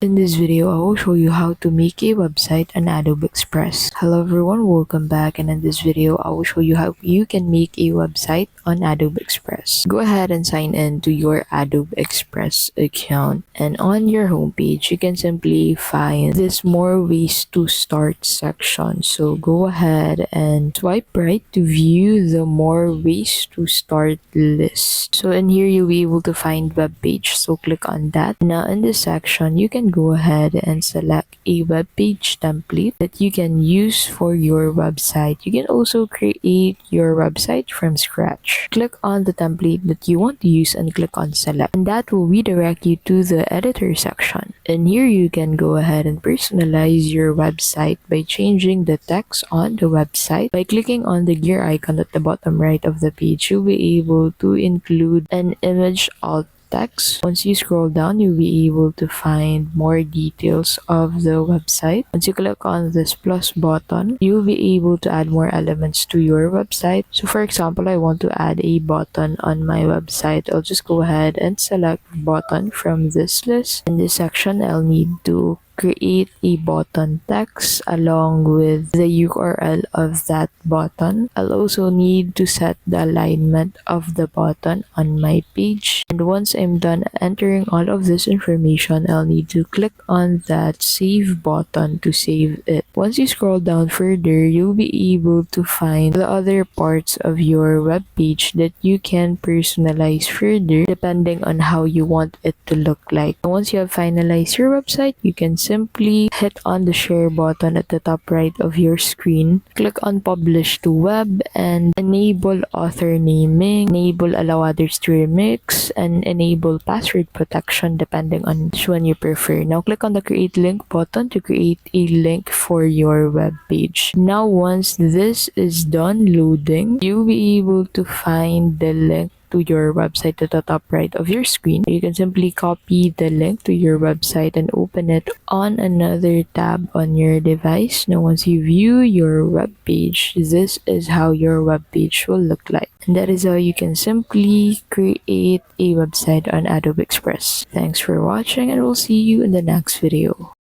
In this video, I will show you how to make a website on Adobe Express. Hello everyone, welcome back, and in this video, I will show you how you can make a website on Adobe Express. Go ahead and sign in to your Adobe Express account, and on your homepage, you can simply find this more ways to start section. So go ahead and swipe right to view the more ways to start list. So in here, you'll be able to find web page. So click on that. Now in this section, you can go ahead and select a web page template that you can use for your website. You can also create your website from scratch. Click on the template that you want to use and click on select, and that will redirect you to the editor section. And here you can go ahead and personalize your website by changing the text on the website. By clicking on the gear icon at the bottom right of the page, you'll be able to include an image alt text. Once you scroll down, you'll be able to find more details of the website. Once you click on this plus button, you'll be able to add more elements to your website. So for example, I want to add a button on my website. I'll just go ahead and select button from this list. In this section, I'll need to create a button text along with the URL of that button. I'll also need to set the alignment of the button on my page. And once I'm done entering all of this information, I'll need to click on that save button to save it. Once you scroll down further, you'll be able to find the other parts of your web page that you can personalize further depending on how you want it to look like. Once you have finalized your website, you can simply hit on the share button at the top right of your screen. Click on publish to web and enable author naming, enable allow others to remix, and enable password protection depending on which one you prefer. Now click on the create link button to create a link for your web page. Now once this is done loading, you'll be able to find the link to your website at the top right of your screen. You can simply copy the link to your website and open it on another tab on your device. Now once you view your web page, this is how your web page will look like. And that is how you can simply create a website on Adobe Express. Thanks for watching, and we'll see you in the next video.